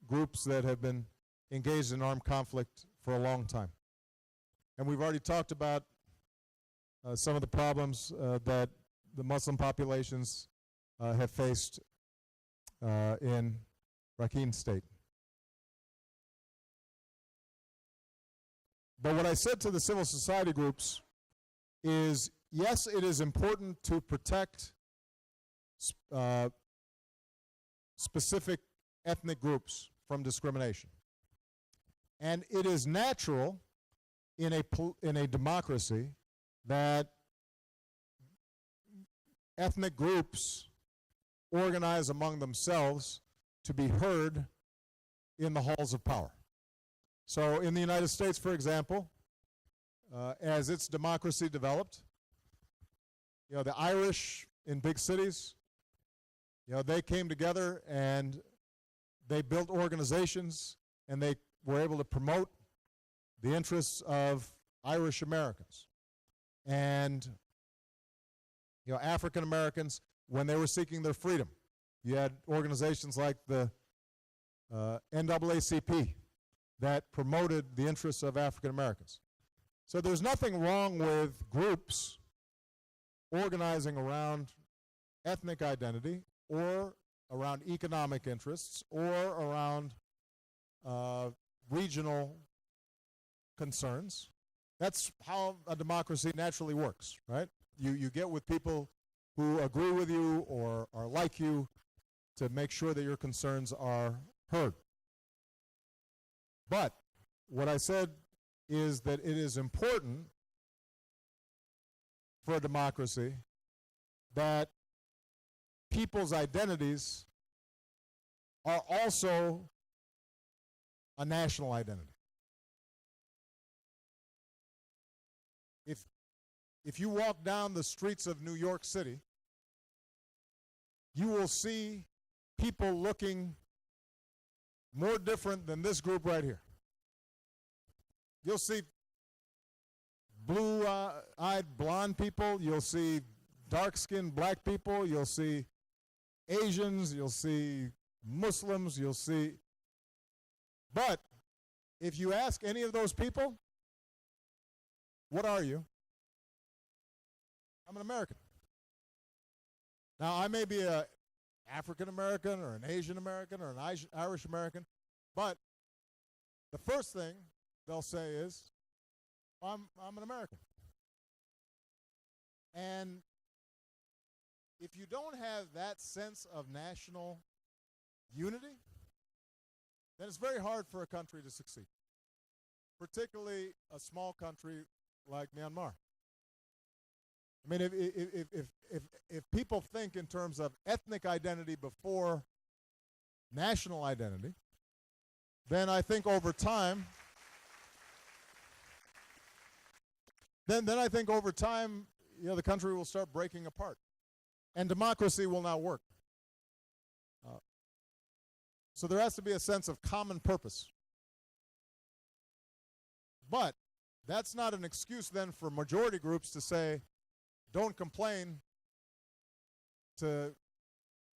[SPEAKER 1] groups that have been engaged in armed conflict for a long time. And we've already talked about some of the problems that the Muslim populations have faced in Rakhine State. But what I said to the civil society groups is, yes, it is important to protect specific ethnic groups from discrimination. And it is natural in a democracy that ethnic groups organize among themselves to be heard in the halls of power. So in the United States, for example, as its democracy developed, the Irish in big cities, they came together and they built organizations and they were able to promote the interests of Irish Americans. And African Americans, when they were seeking their freedom, you had organizations like the NAACP that promoted the interests of African Americans. So there's nothing wrong with groups organizing around ethnic identity or around economic interests or around regional concerns. That's how a democracy naturally works, right? You get with people who agree with you or are like you to make sure that your concerns are heard. But what I said is that it is important for a democracy that people's identities are also a national identity. If you walk down the streets of New York City, you will see people looking more different than this group right here. You'll see blue-eyed blonde people, you'll see dark-skinned black people, you'll see Asians, you'll see Muslims, but if you ask any of those people, what are you? I'm an American. Now, I may be an African American or an Asian American or an Irish American, but the first thing they'll say is, I'm an American. And if you don't have that sense of national unity, then it's very hard for a country to succeed, particularly a small country like Myanmar. I mean, if people think in terms of ethnic identity before national identity, then I think over time, then I think over time, the country will start breaking apart, and democracy will not work. So there has to be a sense of common purpose. But that's not an excuse then for majority groups to say, don't complain to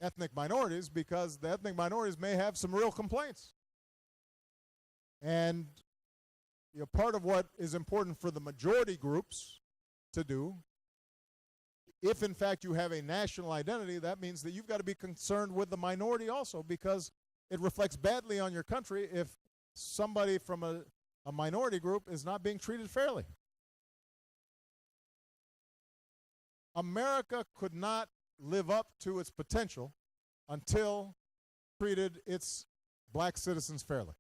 [SPEAKER 1] ethnic minorities, because the ethnic minorities may have some real complaints. And part of what is important for the majority groups to do, if in fact you have a national identity, that means that you've got to be concerned with the minority also, because it reflects badly on your country if somebody from a minority group is not being treated fairly. America could not live up to its potential until it treated its black citizens fairly.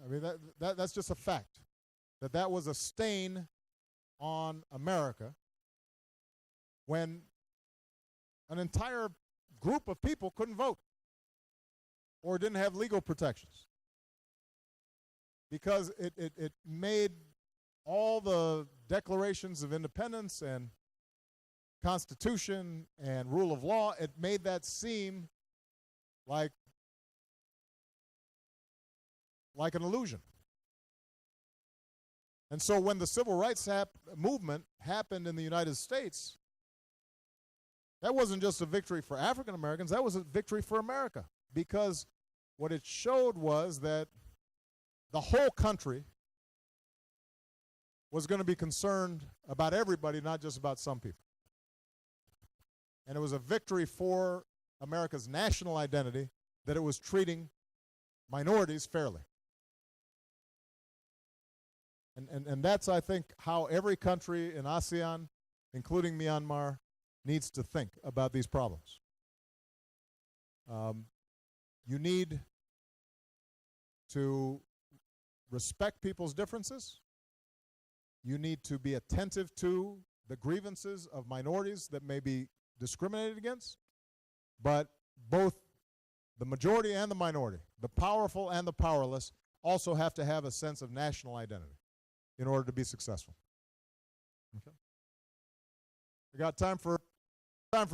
[SPEAKER 1] I mean, that's just a fact, that was a stain on America when an entire group of people couldn't vote or didn't have legal protections, because it made all the declarations of independence and Constitution and rule of law, it made that seem like an illusion. And so when the civil rights movement happened in the United States, that wasn't just a victory for African Americans, that was a victory for America, because what it showed was that the whole country was going to be concerned about everybody, not just about some people. And it was a victory for America's national identity that it was treating minorities fairly. And that's, I think, how every country in ASEAN, including Myanmar, needs to think about these problems. You need to respect people's differences. You need to be attentive to the grievances of minorities that may be discriminated against. But both the majority and the minority, the powerful and the powerless, also have to have a sense of national identity in order to be successful. Okay. We got time for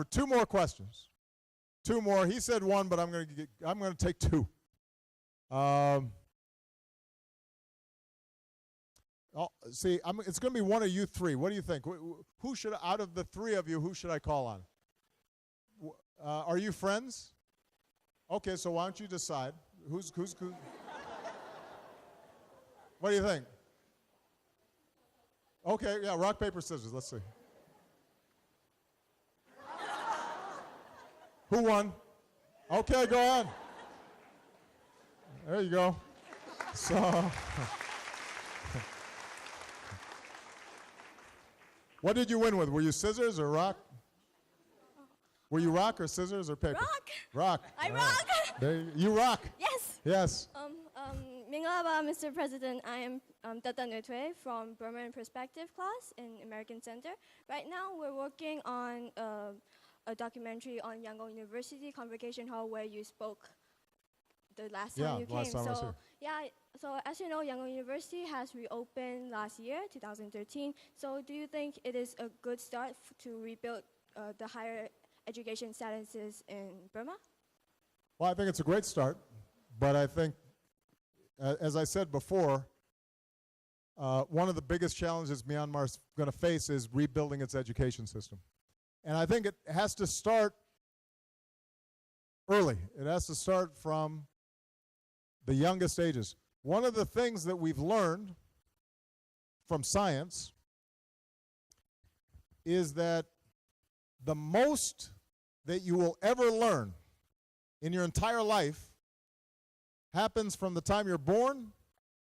[SPEAKER 1] two more questions. Two more. He said one, but I'm going to take two. See, it's going to be one of you three. What do you think? Who should, out of the three of you, who should I call on? Are you friends? Okay, so why don't you decide? Who's What do you think? Okay, yeah, rock, paper, scissors. Let's see. Who won? Okay, go on. There you go. So, what did you win with? Were you scissors or rock? Were you rock or scissors or paper?
[SPEAKER 7] Rock.
[SPEAKER 1] Rock.
[SPEAKER 7] I
[SPEAKER 1] All
[SPEAKER 7] rock.
[SPEAKER 1] Right. You rock.
[SPEAKER 7] Yes.
[SPEAKER 1] Yes.
[SPEAKER 7] Mingalaba, Mr. President, I am Tata Nutwe from Burma in Perspective class in American Center. Right now, we're working on a documentary on Yangon University Convocation Hall where you spoke the last time you came.
[SPEAKER 1] Last time I was here.
[SPEAKER 7] So as you know, Yangon University has reopened last year, 2013. So do you think it is a good start to rebuild the higher education statuses in Burma?
[SPEAKER 1] Well, I think it's a great start, but I think, as I said before, one of the biggest challenges Myanmar's going to face is rebuilding its education system. And I think it has to start early. It has to start from the youngest ages. One of the things that we've learned from science is that the most that you will ever learn in your entire life happens from the time you're born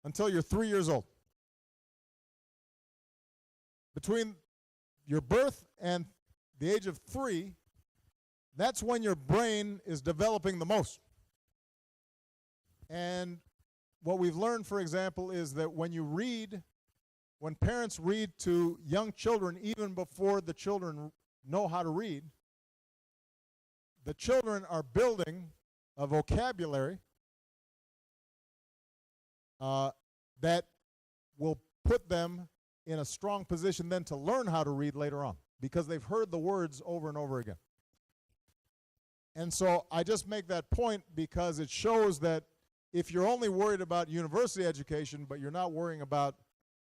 [SPEAKER 1] until you're 3 years old. Between your birth and the age of 3, that's when your brain is developing the most. And what we've learned, for example, is that when parents read to young children, even before the children know how to read, the children are building a vocabulary that will put them in a strong position then to learn how to read later on, because they've heard the words over and over again. And so I just make that point because it shows that if you're only worried about university education, but you're not worrying about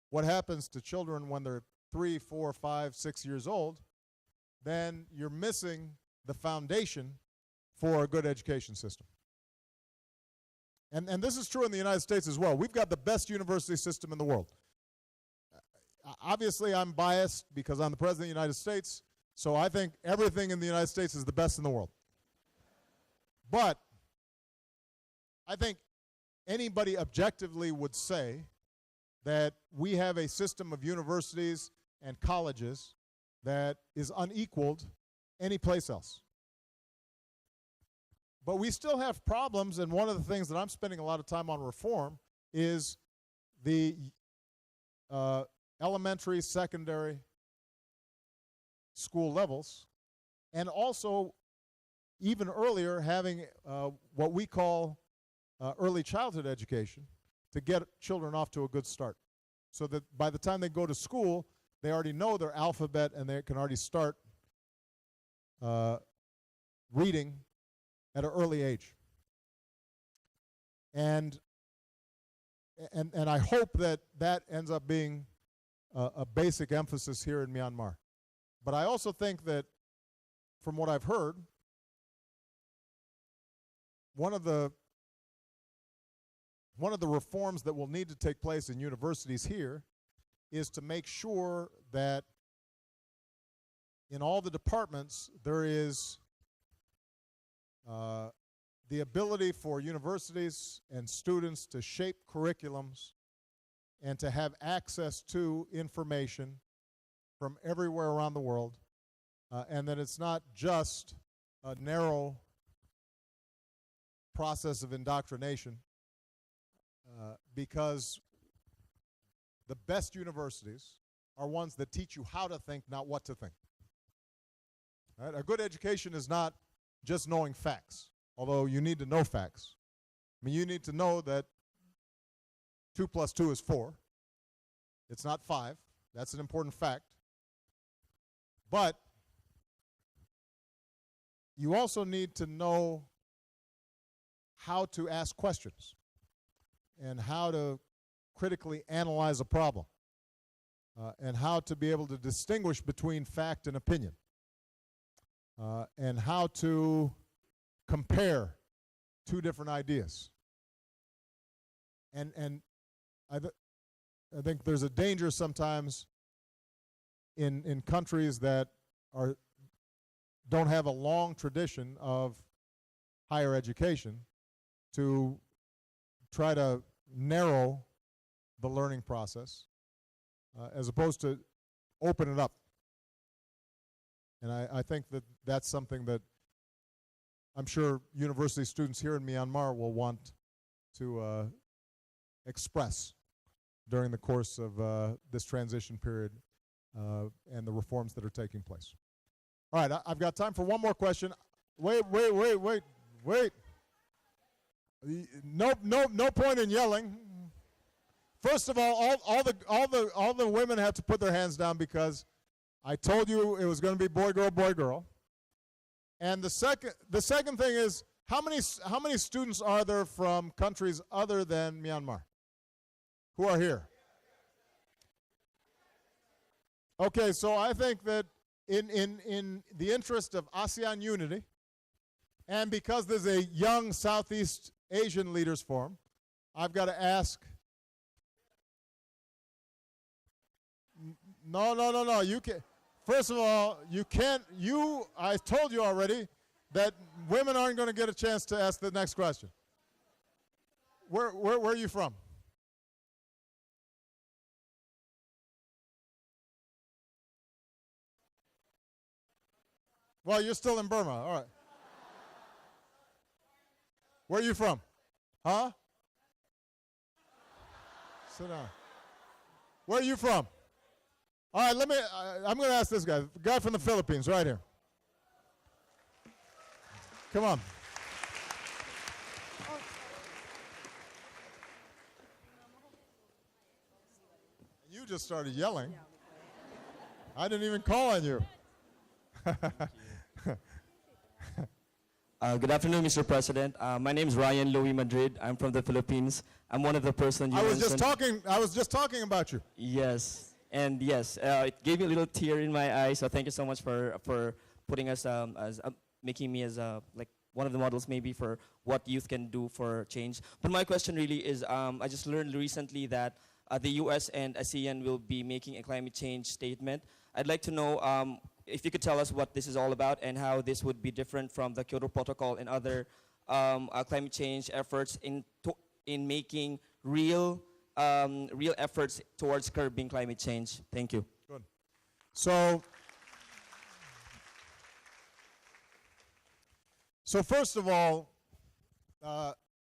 [SPEAKER 1] what happens to children when they're 3, 4, 5, 6 years old, then you're missing the foundation for a good education system. And this is true in the United States as well. We've got the best university system in the world. Obviously, I'm biased because I'm the President of the United States, so I think everything in the United States is the best in the world. But I think anybody objectively would say that we have a system of universities and colleges that is unequaled anyplace else. But we still have problems, and one of the things that I'm spending a lot of time on reform is the elementary, secondary school levels, and also even earlier having what we call early childhood education to get children off to a good start, so that by the time they go to school, they already know their alphabet and they can already start reading at an early age. And I hope that that ends up being a basic emphasis here in Myanmar. But I also think that, from what I've heard, one of the reforms that will need to take place in universities here is to make sure that in all the departments there is the ability for universities and students to shape curriculums and to have access to information from everywhere around the world, and that it's not just a narrow process of indoctrination, because the best universities are ones that teach you how to think, not what to think. Right? A good education is not just knowing facts, although you need to know facts. I mean, you need to know that 2 + 2 is 4. It's not 5. That's an important fact. But you also need to know how to ask questions and how to critically analyze a problem, and how to be able to distinguish between fact and opinion, and how to compare two different ideas. And I think there's a danger sometimes in countries that don't have a long tradition of higher education to try to narrow the learning process as opposed to open it up. And I think that that's something that I'm sure university students here in Myanmar will want to express during the course of this transition period and the reforms that are taking place. All right, I've got time for one more question. Wait. No point in yelling. First of all the women have to put their hands down because I told you it was going to be boy, girl. And the second thing is, how many students are there from countries other than Myanmar who are here? Okay, so I think that in the interest of ASEAN unity, and because there's a young Southeast Asian Leaders Forum, I've got to ask. No. You can. First of all, you can't. I told you already that women aren't going to get a chance to ask the next question. Where are you from? Well, you're still in Burma. All right. Where are you from? Huh? Sit down. Where are you from? All right, I'm going to ask this guy. The guy from the Philippines, right here. Come on. You just started yelling. I didn't even call on you.
[SPEAKER 8] Good afternoon, Mr. President. My name is Ryan Louis Madrid. I'm from the Philippines. I'm one of the persons you
[SPEAKER 1] I was
[SPEAKER 8] mentioned.
[SPEAKER 1] just talking about you.
[SPEAKER 8] Yes, and yes, it gave me a little tear in my eye. So thank you so much for putting us as making me as like one of the models maybe for what youth can do for change. But my question really is, I just learned recently that the U.S. and ASEAN will be making a climate change statement. I'd like to know if you could tell us what this is all about and how this would be different from the Kyoto Protocol and other climate change efforts in making real efforts towards curbing climate change. Thank you.
[SPEAKER 1] Good. So first of all,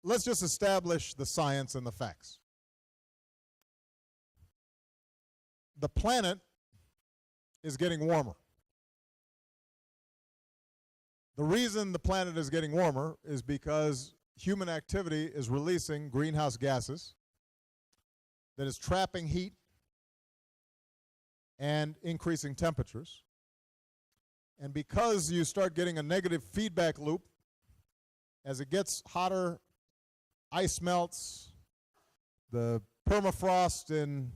[SPEAKER 1] let's just establish the science and the facts. The planet is getting warmer. The reason the planet is getting warmer is because human activity is releasing greenhouse gases that is trapping heat and increasing temperatures. And because you start getting a negative feedback loop, as it gets hotter, ice melts, the permafrost in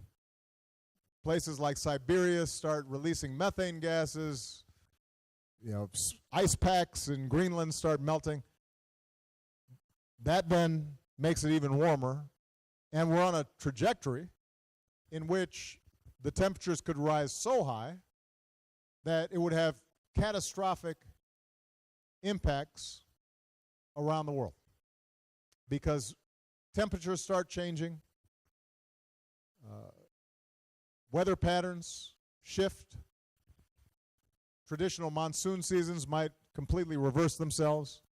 [SPEAKER 1] places like Siberia start releasing methane gases, ice packs in Greenland start melting. That then makes it even warmer, and we're on a trajectory in which the temperatures could rise so high that it would have catastrophic impacts around the world, because temperatures start changing, weather patterns shift, traditional monsoon seasons might completely reverse themselves.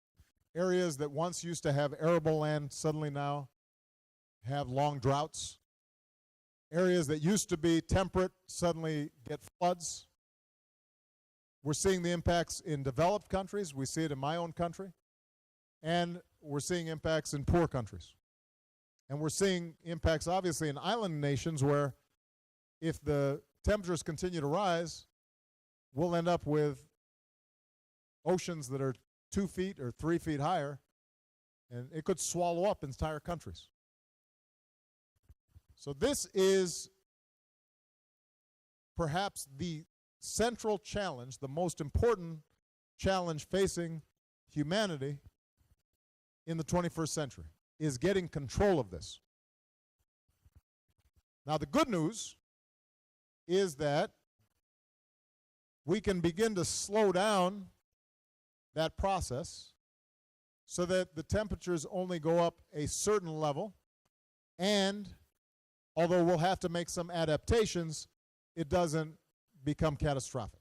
[SPEAKER 1] Areas that once used to have arable land suddenly now have long droughts. Areas that used to be temperate suddenly get floods. We're seeing the impacts in developed countries. We see it in my own country. And we're seeing impacts in poor countries. And we're seeing impacts, obviously, in island nations where if the temperatures continue to rise, we'll end up with oceans that are 2 feet or 3 feet higher, and it could swallow up entire countries. So this is perhaps the central challenge, the most important challenge facing humanity in the 21st century, is getting control of this. Now, the good news is that we can begin to slow down that process so that the temperatures only go up a certain level, and although we'll have to make some adaptations, it doesn't become catastrophic.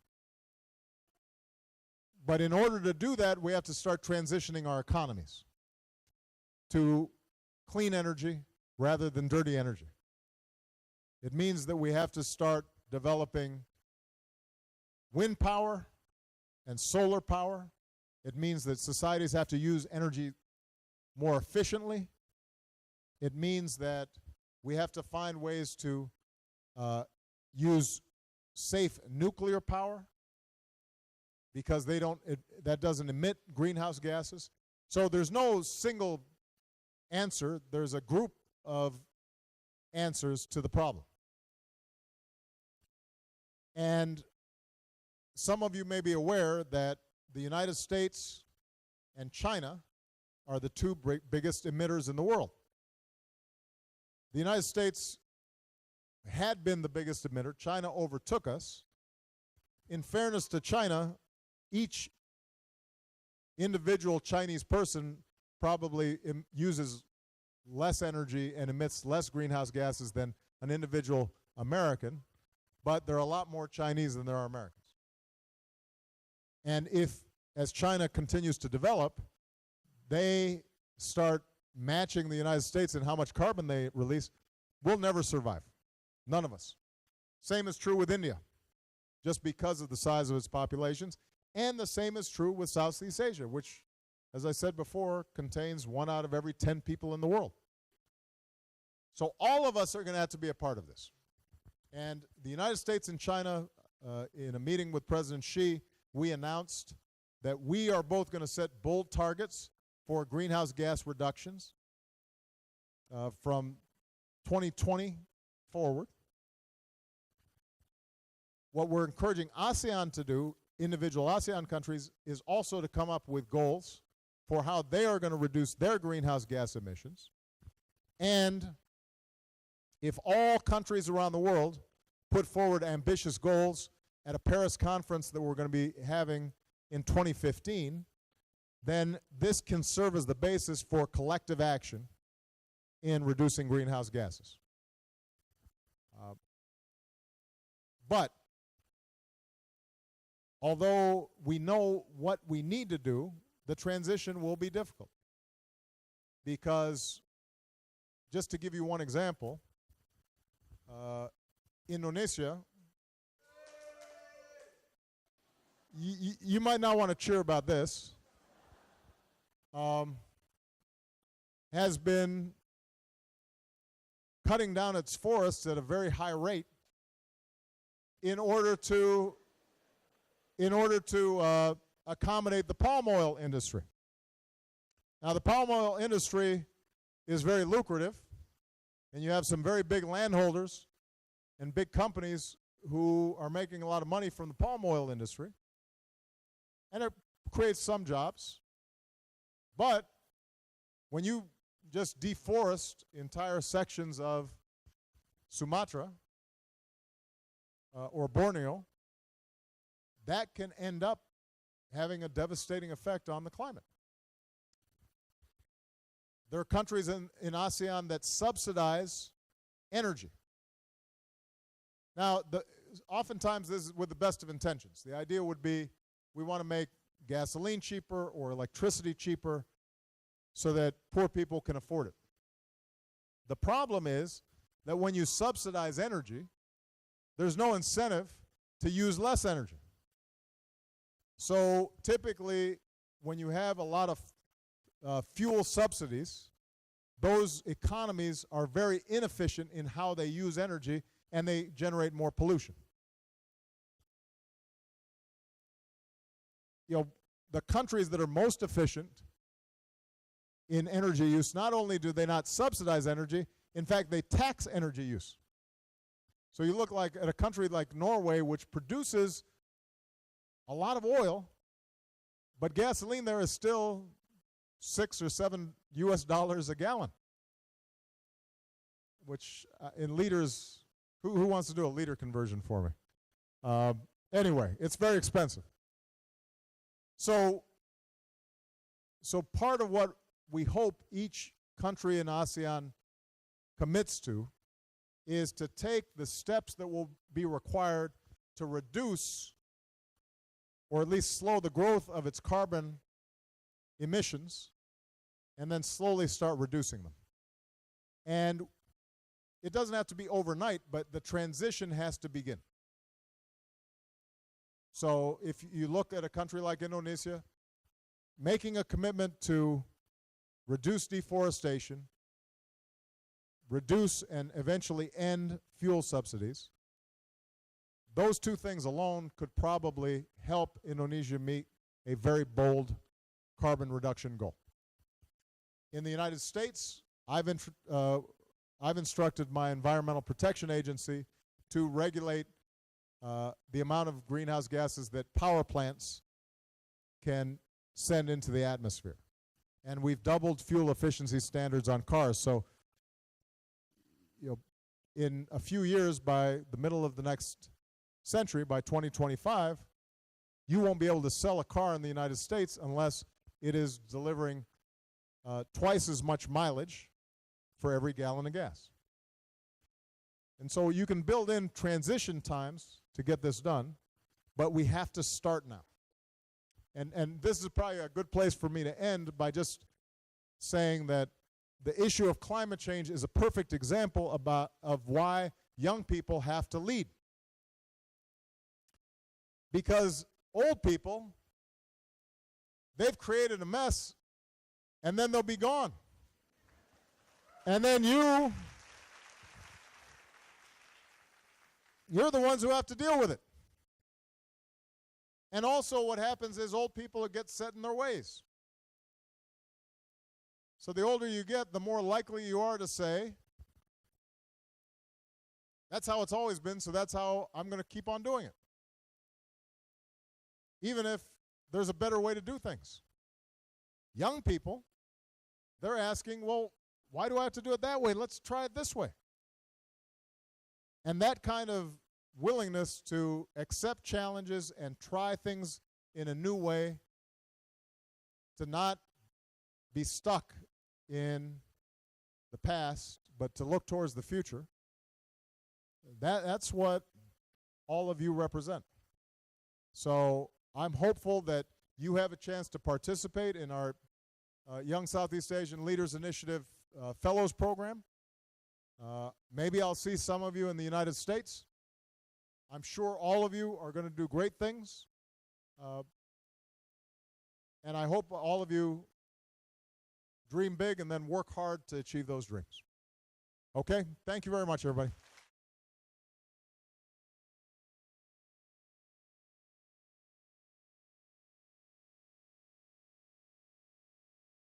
[SPEAKER 1] But in order to do that, we have to start transitioning our economies to clean energy rather than dirty energy. It means that we have to start developing wind power and solar power. It means that societies have to use energy more efficiently. It means that we have to find ways to use safe nuclear power, because that doesn't emit greenhouse gases. So there's no single answer. There's a group of answers to the problem. And some of you may be aware that the United States and China are the two biggest emitters in the world. the United States had been the biggest emitter. China overtook us. In fairness to China, each individual Chinese person probably uses less energy and emits less greenhouse gases than an individual American, but there are a lot more Chinese than there are Americans. And if, as China continues to develop, they start matching the United States in how much carbon they release, we'll never survive. None of us. Same is true with India, just because of the size of its populations. And the same is true with Southeast Asia, which, as I said before, contains 1 out of every 10 people in the world. So all of us are going to have to be a part of this. And the United States and China, in a meeting with President Xi, we announced that we are both going to set bold targets for greenhouse gas reductions from 2020 forward. What we're encouraging ASEAN to do, individual ASEAN countries, is also to come up with goals for how they are going to reduce their greenhouse gas emissions. And if all countries around the world put forward ambitious goals at a Paris conference that we're going to be having in 2015, then this can serve as the basis for collective action in reducing greenhouse gases. But although we know what we need to do, the transition will be difficult. Because, just to give you one example, Indonesia, you might not want to cheer about this, has been cutting down its forests at a very high rate in order to accommodate the palm oil industry. Now, the palm oil industry is very lucrative, and you have some very big landholders and big companies who are making a lot of money from the palm oil industry, and it creates some jobs. But when you just deforest entire sections of Sumatra or Borneo, that can end up having a devastating effect on the climate. There are countries in ASEAN that subsidize energy. Now, oftentimes this is with the best of intentions. The idea would be we want to make gasoline cheaper or electricity cheaper so that poor people can afford it. The problem is that when you subsidize energy, there's no incentive to use less energy. So typically, when you have a lot of fuel subsidies, those economies are very inefficient in how they use energy, and they generate more pollution. You know, the countries that are most efficient in energy use, not only do they not subsidize energy, in fact, they tax energy use. So you look like at a country like Norway, which produces a lot of oil, but gasoline there is still $6 or $7 a gallon, which in liters, who wants to do a liter conversion for me? Anyway, it's very expensive. So part of what we hope each country in ASEAN commits to is to take the steps that will be required to reduce or at least slow the growth of its carbon emissions and then slowly start reducing them. And it doesn't have to be overnight, but the transition has to begin. So if you look at a country like Indonesia, making a commitment to reduce deforestation, reduce and eventually end fuel subsidies, those two things alone could probably help Indonesia meet a very bold carbon reduction goal. In the United States, I've instructed my Environmental Protection Agency to regulate the amount of greenhouse gases that power plants can send into the atmosphere. And we've doubled fuel efficiency standards on cars. So in a few years, by the middle of the next century, by 2025, you won't be able to sell a car in the United States unless it is delivering twice as much mileage for every gallon of gas. And so you can build in transition times to get this done, but we have to start now. And this is probably a good place for me to end by just saying that the issue of climate change is a perfect example of why young people have to lead. Because old people, they've created a mess, and then they'll be gone. And then you're the ones who have to deal with it. And also what happens is old people get set in their ways. So the older you get, the more likely you are to say, that's how it's always been, so that's how I'm going to keep on doing it. Even if there's a better way to do things. Young people, they're asking, well, why do I have to do it that way? Let's try it this way. And that kind of willingness to accept challenges and try things in a new way, to not be stuck in the past, but to look towards the future, that's what all of you represent. So I'm hopeful that you have a chance to participate in our Young Southeast Asian Leaders Initiative Fellows Program. Maybe I'll see some of you in the United States. I'm sure all of you are going to do great things. And I hope all of you dream big and then work hard to achieve those dreams. Okay? Thank you very much, everybody.